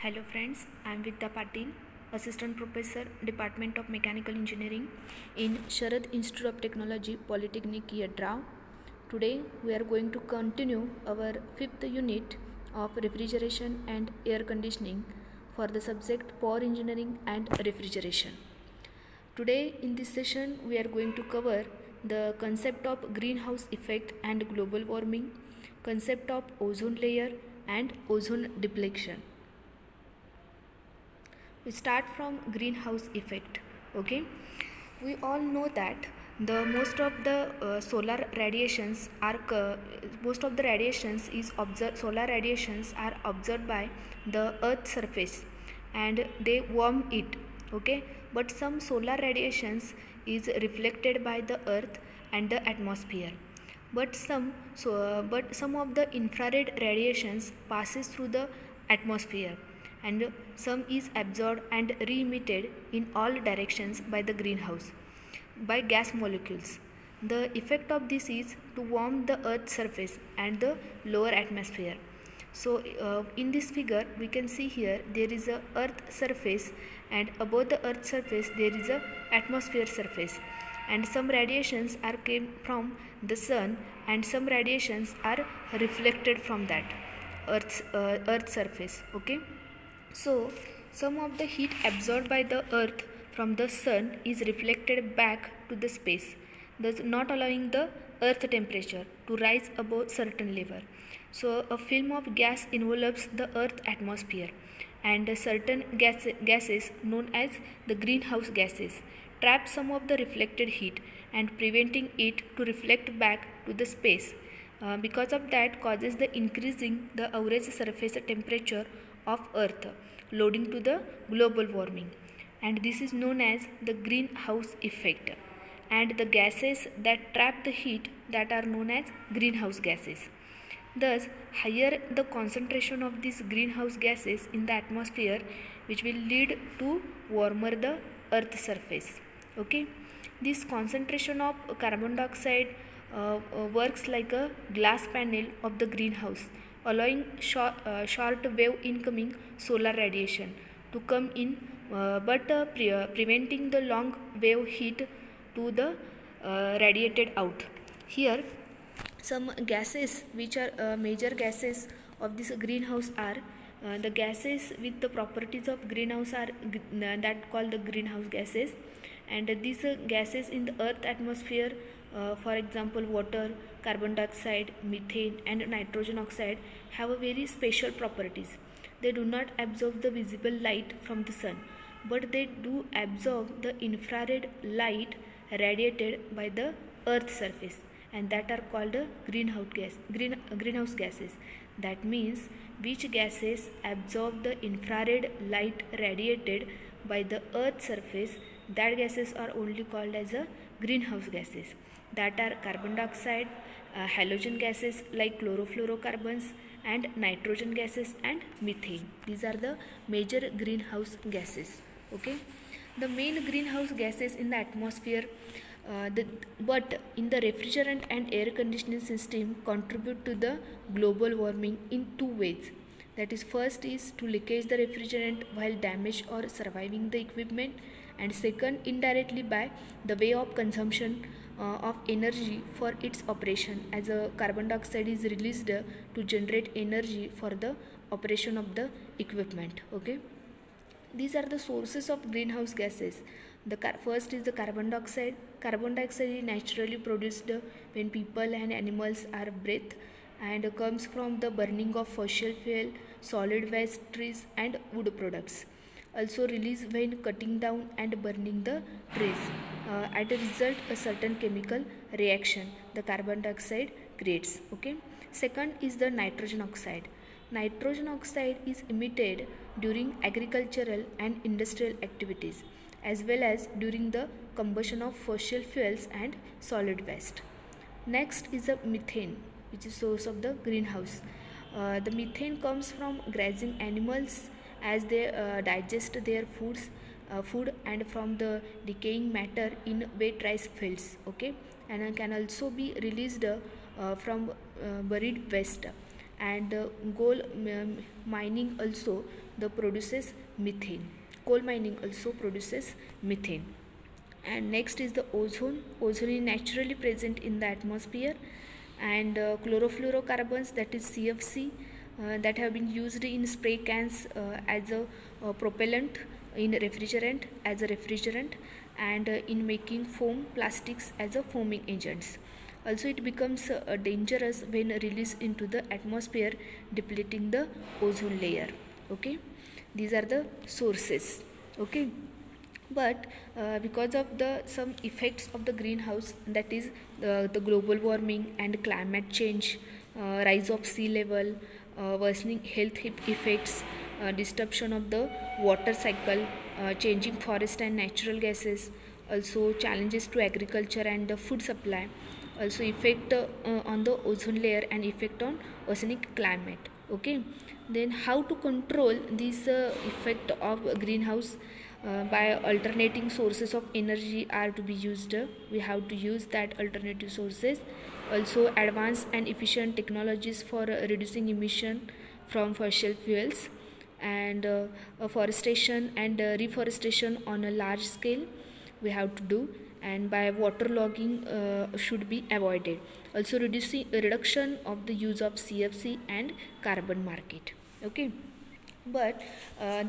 Hello friends, I am Vidya Patil, Assistant Professor, Department of Mechanical Engineering in Sharad Institute of Technology, Polytechnic Yadra. Today we are going to continue our 5th unit of refrigeration and air conditioning for the subject Power Engineering and Refrigeration. Today in this session we are going to cover the concept of greenhouse effect and global warming, concept of ozone layer and ozone depletion. We start from greenhouse effect. Okay, we all know that the most of the solar radiations are solar radiations are observed by the earth surface and they warm it. Okay, but some solar radiations is reflected by the earth and the atmosphere, but some of the infrared radiations passes through the atmosphere and some is absorbed and re-emitted in all directions by the greenhouse by gas molecules. The effect of this is to warm the earth's surface and the lower atmosphere. So in this figure we can see here there is a earth surface and above the earth surface there is a atmosphere surface, and some radiations are came from the sun and some radiations are reflected from that earth surface. Okay, so some of the heat absorbed by the earth from the sun is reflected back to the space, thus not allowing the earth temperature to rise above certain level. So a film of gas envelopes the earth atmosphere, and certain gases known as the greenhouse gases trap some of the reflected heat and preventing it to reflect back to the space. Because of that causes the increasing the average surface temperature of earth, leading to the global warming, and this is known as the greenhouse effect. And the gases that trap the heat that are known as greenhouse gases. Thus higher the concentration of these greenhouse gases in the atmosphere, which will lead to warmer the earth surface. Okay, this concentration of carbon dioxide works like a glass panel of the greenhouse, allowing short wave incoming solar radiation to come in, but preventing the long wave heat to the radiated out. Here some gases which are major gases of this greenhouse are the gases with the properties of greenhouse are that called the greenhouse gases, and these gases in the earth atmosphere, for example water, carbon dioxide, methane and nitrogen oxide, have a very special properties. They do not absorb the visible light from the sun, but they do absorb the infrared light radiated by the earth surface, and that are called the greenhouse gases. That means which gases absorb the infrared light radiated by the earth surface, that gases are only called as a greenhouse gases. That are carbon dioxide, halogen gases like chlorofluorocarbons, and nitrogen gases and methane. These are the major greenhouse gases. Okay, the main greenhouse gases in the atmosphere, but in the refrigerant and air conditioning system contribute to the global warming in two ways. That is, first is to leakage the refrigerant while damaged or surviving the equipment, and second indirectly by the way of consumption of energy for its operation, as a carbon dioxide is released to generate energy for the operation of the equipment. Okay, these are the sources of greenhouse gases. The first is the carbon dioxide. Carbon dioxide is naturally produced when people and animals are breathe, and comes from the burning of fossil fuel, solid waste, trees and wood products. Also released when cutting down and burning the trees. At a result, a certain chemical reaction the carbon dioxide creates. Okay. Second is the nitrogen oxide. Nitrogen oxide is emitted during agricultural and industrial activities, as well as during the combustion of fossil fuels and solid waste. Next is the methane, which is source of the greenhouse. The methane comes from grazing animals as they digest their food and from the decaying matter in wet rice fields. Okay, and can also be released from buried waste, and mining also produces methane. Coal mining also produces methane. And next is the ozone. Ozone is naturally present in the atmosphere, and chlorofluorocarbons, that is CFC, that have been used in spray cans as a propellant, in refrigerant as a refrigerant, and in making foam plastics as a foaming agents. Also it becomes dangerous when released into the atmosphere, depleting the ozone layer. Okay, these are the sources. Okay, but because of the some effects of the greenhouse, that is the global warming and climate change, rise of sea level, worsening health effects, disruption of the water cycle, changing forest and natural gases, also challenges to agriculture and the food supply, also effect on the ozone layer and effect on oceanic climate. Okay, then how to control this effect of greenhouse? By alternating sources of energy are to be used. We have to use that alternative sources. Also advanced and efficient technologies for reducing emission from fossil fuels, and forestation and reforestation on a large scale we have to do, and by water logging should be avoided. Also reduction of the use of CFC and carbon market. Okay, but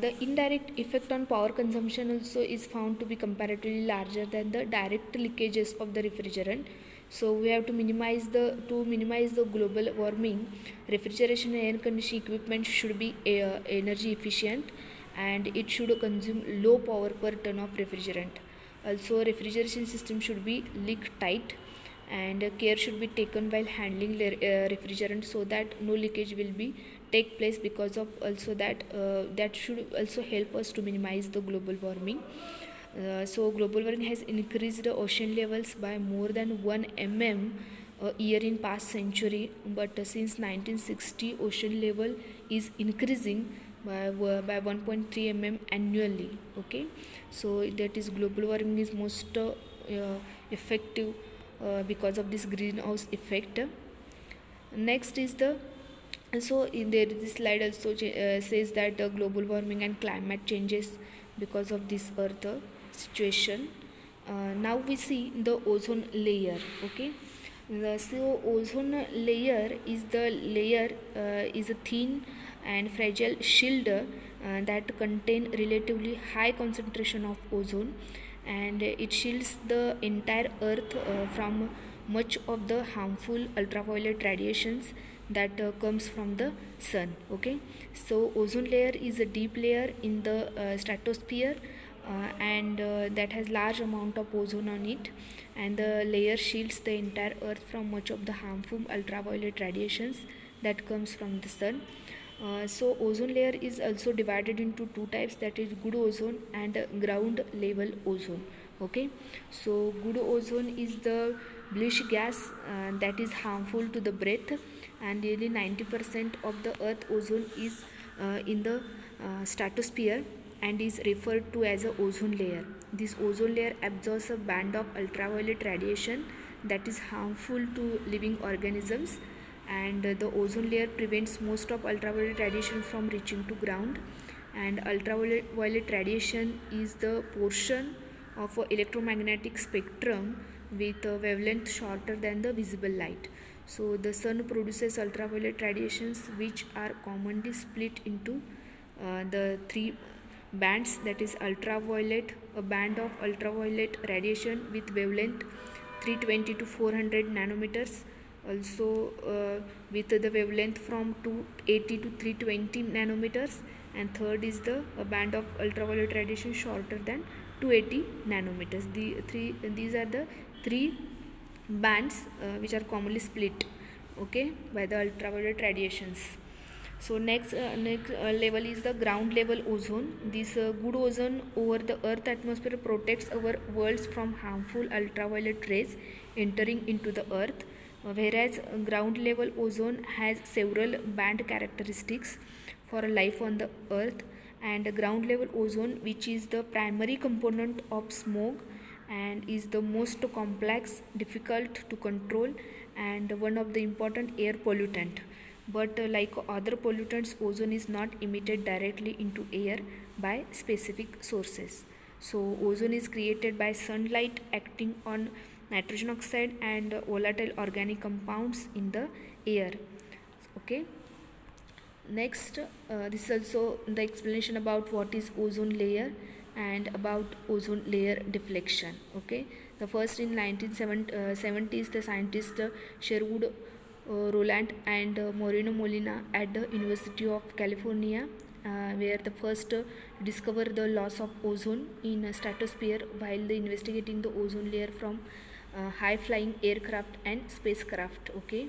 the indirect effect on power consumption also is found to be comparatively larger than the direct leakages of the refrigerant. So we have to minimize the global warming. Refrigeration and air conditioning equipment should be energy efficient, and it should consume low power per ton of refrigerant. Also refrigeration system should be leak tight, and care should be taken while handling refrigerant, so that no leakage will be take place, because of also that that should also help us to minimize the global warming. So global warming has increased the ocean levels by more than 1 mm a year in past century, but since 1960 ocean level is increasing by 1.3 mm annually. Okay, so that is global warming is most effective because of this greenhouse effect. Next is the, so in there this slide also says that global warming and climate changes because of this earth situation. Now we see the ozone layer. Okay, so ozone layer is the layer is a thin and fragile shield that contain relatively high concentration of ozone, and it shields the entire earth from much of the harmful ultraviolet radiations that comes from the sun. Okay, so ozone layer is a deep layer in the stratosphere, and that has large amount of ozone on it, and the layer shields the entire earth from much of the harmful ultraviolet radiations that comes from the sun. So ozone layer is also divided into two types, that is good ozone and ground level ozone. Okay, so good ozone is the bluish gas that is harmful to the breath, and nearly 90% of the earth ozone is in the stratosphere and is referred to as a ozone layer. This ozone layer absorbs a band of ultraviolet radiation that is harmful to living organisms, and the ozone layer prevents most of ultraviolet radiation from reaching to ground. And ultraviolet radiation is the portion of electromagnetic spectrum with a wavelength shorter than the visible light. So the sun produces ultraviolet radiations which are commonly split into the three bands, that is ultraviolet, a band of ultraviolet radiation with wavelength 320 to 400 nanometers, also with the wavelength from 280 to 320 nanometers, and third is the band of ultraviolet radiation shorter than 280 nanometers. These are the three bands which are commonly split, okay, by the ultraviolet radiations. So next level is the ground level ozone. This good ozone over the earth atmosphere protects our worlds from harmful ultraviolet rays entering into the earth, whereas ground level ozone has several band characteristics for life on the earth. And ground level ozone, which is the primary component of smoke and is the most complex, difficult to control, and one of the important air pollutant. but like other pollutants, ozone is not emitted directly into air by specific sources. So ozone is created by sunlight acting on nitrogen oxide and volatile organic compounds in the air. Okay, next this is also the explanation about what is ozone layer and about ozone layer deflection. Okay, the first in 1970s, the scientists Sherwood Rowland and Moreno Molina at the University of California where the first discover the loss of ozone in a stratosphere while they investigating the ozone layer from high flying aircraft and spacecraft. Okay,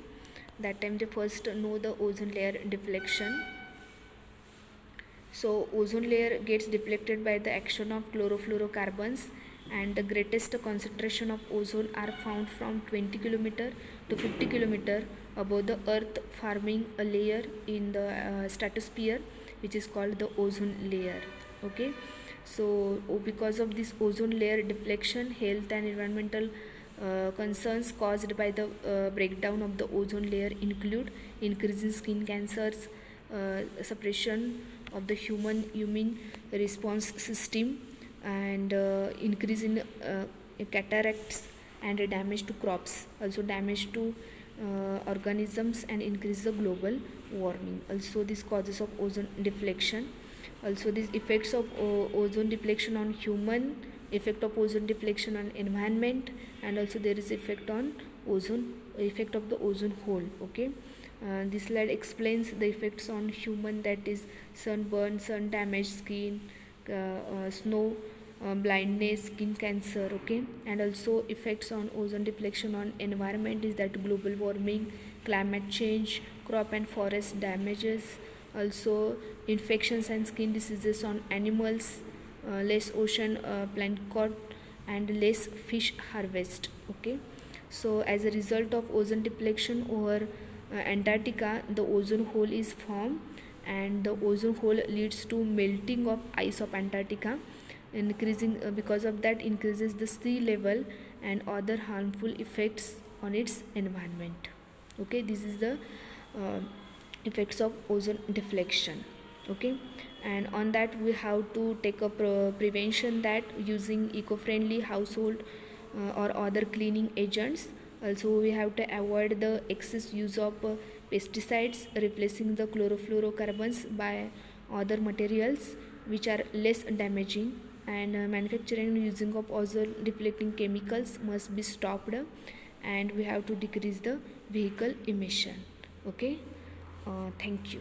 that time they first know the ozone layer deflection. So ozone layer gets deflected by the action of chlorofluorocarbons, and the greatest concentration of ozone are found from 20 km to 50 km above the earth, forming a layer in the stratosphere which is called the ozone layer. Okay, so because of this ozone layer deflection, health and environmental concerns caused by the breakdown of the ozone layer include increase in skin cancers, suppression of the human immune response system, and increase in cataracts and damage to crops, also damage to organisms, and increase the global warming. Also these causes of ozone deflection, also these effects of ozone deflection on human, effect of ozone deflection on environment, and also there is effect on ozone, effect of the ozone hole. Okay, this slide explains the effects on human, that is sunburn, sun damaged skin, snow blindness, skin cancer. Okay, and also effects on ozone deflection on environment is that global warming, climate change, crop and forest damages, also infections and skin diseases on animals, less ocean plankton and less fish harvest. Okay, so as a result of ozone deflection over Antarctica, the ozone hole is formed, and the ozone hole leads to melting of ice of Antarctica, increasing because of that increases the sea level and other harmful effects on its environment. Okay, this is the effects of ozone deflection. Okay, and on that we have to take a prevention, that using eco-friendly household or other cleaning agents. Also we have to avoid the excess use of pesticides, replacing the chlorofluorocarbons by other materials which are less damaging, and manufacturing and using of ozone deflecting chemicals must be stopped, and we have to decrease the vehicle emission. Okay, thank you.